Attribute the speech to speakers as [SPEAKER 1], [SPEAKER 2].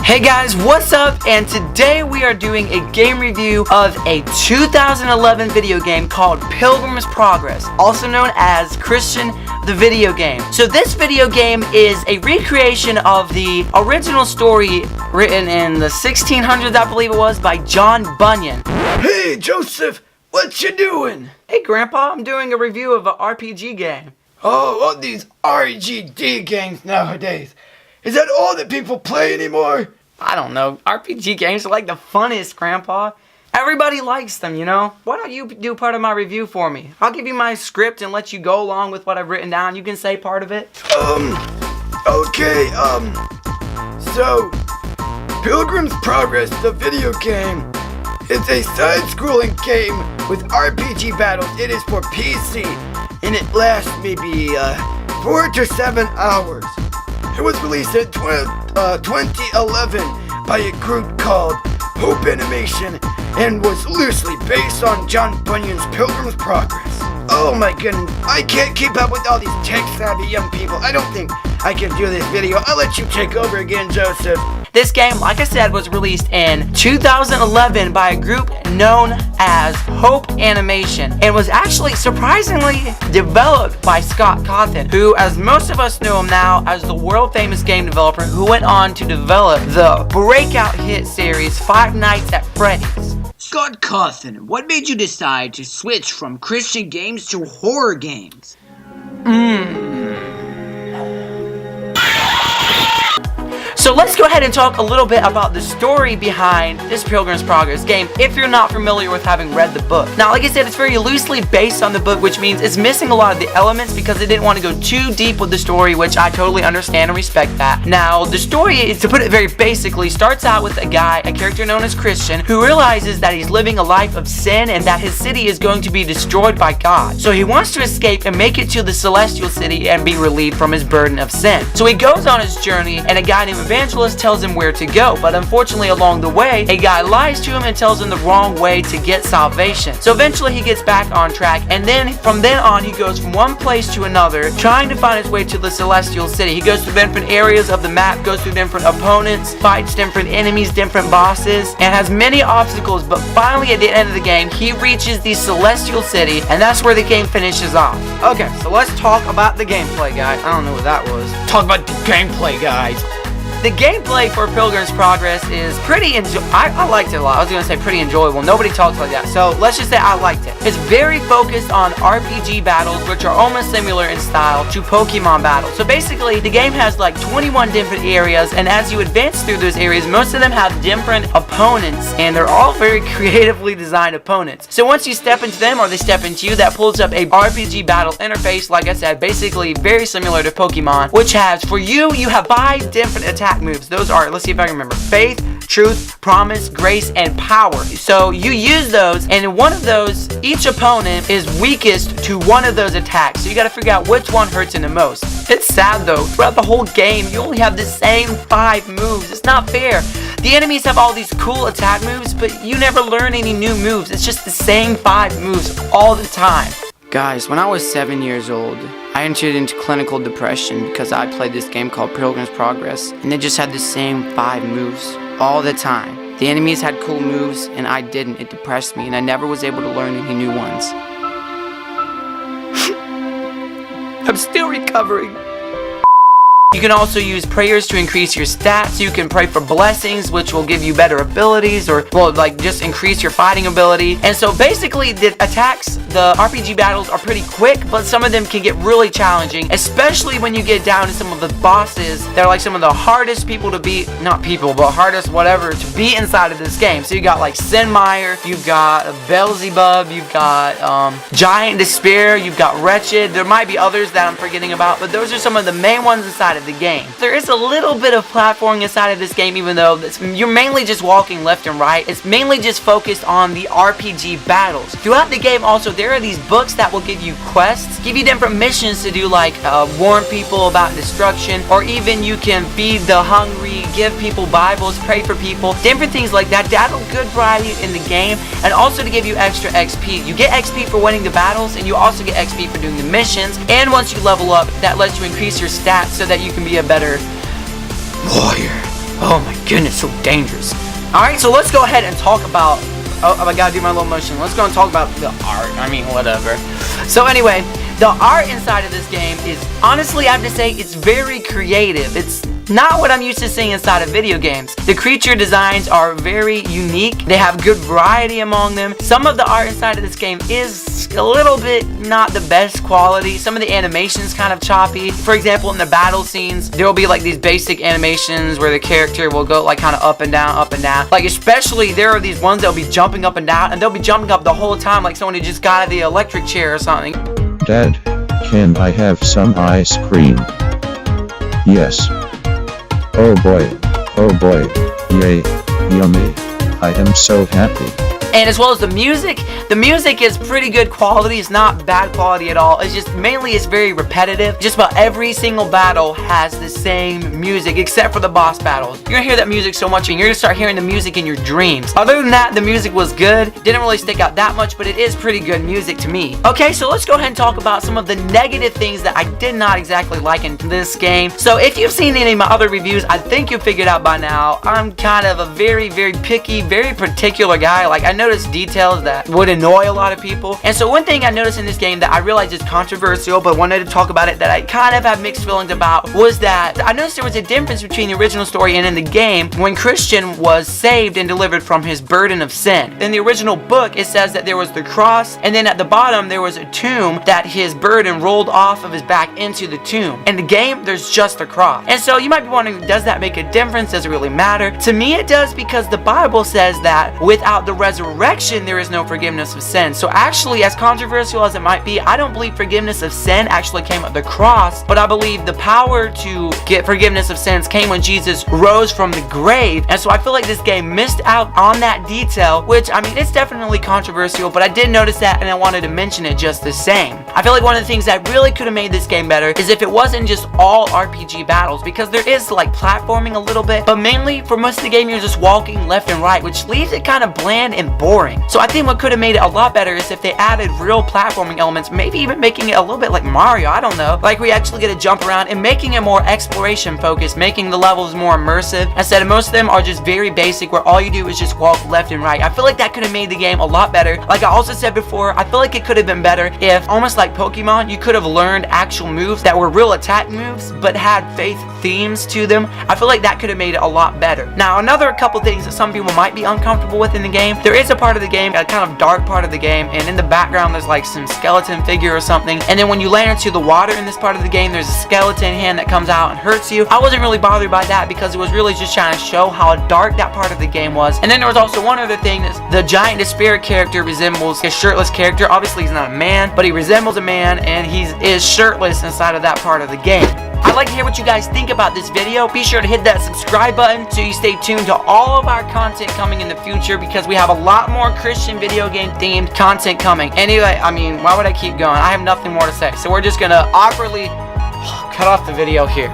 [SPEAKER 1] Hey guys, what's up? And today we are doing a game review of a 2011 video game called Pilgrim's Progress, also known as Christian the video game. So this video game is a recreation of the original story written in the 1600s, I believe it was, by John Bunyan.
[SPEAKER 2] Hey Joseph, what you doing?
[SPEAKER 1] Hey Grandpa, I'm doing a review of an RPG game.
[SPEAKER 2] Oh, all these RGD games nowadays. Is that all that people play anymore?
[SPEAKER 1] I don't know. RPG games are like the funniest, Grandpa. Everybody likes them, you know? Why don't you do part of my review for me? I'll give you my script and let you go along with what I've written down. You can say part of it.
[SPEAKER 2] Okay, so, Pilgrim's Progress, the video game, is a side-scrolling game with RPG battles. It is for PC, and it lasts maybe, 4 to 7 hours. It was released in 2011 by a group called Hope Animation and was loosely based on John Bunyan's Pilgrim's Progress. Oh my goodness, I can't keep up with all these tech-savvy young people. I don't think I can do this video. I'll let you take over again, Joseph.
[SPEAKER 1] This game, like I said, was released in 2011 by a group known as Hope Animation and was actually surprisingly developed by Scott Cawthon, who, as most of us know him now as the world-famous game developer who went on to develop the breakout hit series Five Nights at Freddy's.
[SPEAKER 3] Scott Cawthon, what made you decide to switch from Christian games to horror games?
[SPEAKER 1] So let's go ahead and talk a little bit about the story behind this Pilgrim's Progress game if you're not familiar with having read the book. Now, like I said, it's very loosely based on the book, which means it's missing a lot of the elements because they didn't want to go too deep with the story, which I totally understand and respect that. Now, the story, is, to put it very basically, starts out with a character known as Christian, who realizes that he's living a life of sin and that his city is going to be destroyed by God. So he wants to escape and make it to the celestial city and be relieved from his burden of sin. So he goes on his journey, and a guy named Evangelist tells him where to go, but unfortunately along the way a guy lies to him and tells him the wrong way to get salvation. So eventually he gets back on track, and then from then on he goes from one place to another trying to find his way to the celestial city. He goes through different areas of the map, goes through different opponents, fights different enemies, different bosses, and has many obstacles, but finally at the end of the game he reaches the celestial city, and that's where the game finishes off. Okay, so let's talk about the gameplay, guys. I don't know what that was. Talk about the gameplay, guys. The gameplay for Pilgrim's Progress is pretty I liked it a lot. I was going to say pretty enjoyable. Nobody talks like that. So let's just say I liked it. It's very focused on RPG battles, which are almost similar in style to Pokemon battles. So basically, the game has like 21 different areas, and as you advance through those areas, most of them have different opponents, and they're all very creatively designed opponents. So once you step into them, or they step into you, that pulls up a RPG battle interface, like I said, basically very similar to Pokemon, which has, for you, you have 5 different attack moves. Those are, let's see if I can remember, faith, truth, promise, grace, and power. So you use those, and in one of those, each opponent is weakest to one of those attacks. So you gotta figure out which one hurts in the most. It's sad though, throughout the whole game, you only have the same 5 moves. It's not fair. The enemies have all these cool attack moves, but you never learn any new moves. It's just the same 5 moves all the time. Guys, when I was 7 years old, I entered into clinical depression because I played this game called Pilgrim's Progress, and they just had the same 5 moves all the time. The enemies had cool moves, and I didn't. It depressed me, and I never was able to learn any new ones. I'm still recovering. You can also use prayers to increase your stats. You can pray for blessings, which will give you better abilities, or, well, like, just increase your fighting ability. And so basically the attacks, the RPG battles are pretty quick, but some of them can get really challenging, especially when you get down to some of the bosses that are like some of the hardest people to beat, not people, but hardest whatever to beat inside of this game. So you got like Sinmire, you've got Beelzebub, you've got Giant Despair, you've got Wretched. There might be others that I'm forgetting about, but those are some of the main ones inside of the game. There is a little bit of platforming inside of this game, even though you're mainly just walking left and right. It's mainly just focused on the RPG battles. Throughout the game also, there are these books that will give you quests, give you different missions to do, like warn people about destruction, or even you can feed the hungry, give people Bibles, pray for people, different things like that. That'll good variety in the game, and also to give you extra XP. You get XP for winning the battles, and you also get XP for doing the missions, and once you level up, that lets you increase your stats so that you can be a better warrior. Oh my goodness, so dangerous. Alright, so let's go ahead and talk about... Oh, I gotta do my little motion. Let's go and talk about the art. I mean, whatever. So anyway, the art inside of this game is, honestly, I have to say, it's very creative. It's not what I'm used to seeing inside of video games. The creature designs are very unique. They have good variety among them. Some of the art inside of this game is a little bit not the best quality. Some of the animations kind of choppy. For example, in the battle scenes, there will be like these basic animations where the character will go like kind of up and down, up and down. Like especially there are these ones that will be jumping up and down, and they'll be jumping up the whole time like someone who just got out of the electric chair or something.
[SPEAKER 4] Dad, can I have some ice cream? Yes. Oh boy, yay, yummy, I am so happy.
[SPEAKER 1] And as well as the music is pretty good quality. It's not bad quality at all. It's just mainly it's very repetitive. Just about every single battle has the same music except for the boss battles. You're gonna hear that music so much and you're gonna start hearing the music in your dreams. Other than that, the music was good. Didn't really stick out that much, but it is pretty good music to me. Okay, so let's go ahead and talk about some of the negative things that I did not exactly like in this game. So if you've seen any of my other reviews, I think you figured out by now, I'm kind of a very, very picky, very particular guy. Like I noticed details that would annoy a lot of people. And so one thing I noticed in this game that I realized is controversial, but wanted to talk about it, that I kind of have mixed feelings about, was that I noticed there was a difference between the original story and in the game when Christian was saved and delivered from his burden of sin. In the original book, it says that there was the cross, and then at the bottom there was a tomb that his burden rolled off of his back into the tomb. In the game, there's just the cross. And so you might be wondering, does that make a difference? Does it really matter? To me, it does, because the Bible says that without the resurrection, there is no forgiveness of sin. So actually, as controversial as it might be, I don't believe forgiveness of sin actually came at the cross, but I believe the power to get forgiveness of sins came when Jesus rose from the grave. And so I feel like this game missed out on that detail, which, I mean, it's definitely controversial, but I did notice that and I wanted to mention it just the same. I feel like one of the things that really could have made this game better is if it wasn't just all RPG battles, because there is like platforming a little bit, but mainly for most of the game you're just walking left and right, which leaves it kind of bland and boring. So I think what could have made it a lot better is if they added real platforming elements, maybe even making it a little bit like Mario, I don't know, like we actually get to jump around and making it more exploration focused, making the levels more immersive, instead of most of them are just very basic where all you do is just walk left and right. I feel like that could have made the game a lot better. Like I also said before, I feel like it could have been better if, almost like Pokemon, you could have learned actual moves that were real attack moves but had faith themes to them. I feel like that could have made it a lot better. Now, another couple things that some people might be uncomfortable with in the game, there is a part of the game, a kind of dark part of the game, and in the background there's like some skeleton figure or something, and then when you land into the water in this part of the game, there's a skeleton hand that comes out and hurts you. I wasn't really bothered by that because it was really just trying to show how dark that part of the game was. And then there was also one other thing, that the giant despair character resembles a shirtless character. Obviously he's not a man, but he resembles a man, and he is shirtless inside of that part of the game. I'd like to hear what you guys think about this video. Be sure to hit that subscribe button so you stay tuned to all of our content coming in the future, because we have a lot more Christian video game themed content coming. Anyway, I mean, why would I keep going? I have nothing more to say. So we're just gonna awkwardly cut off the video here.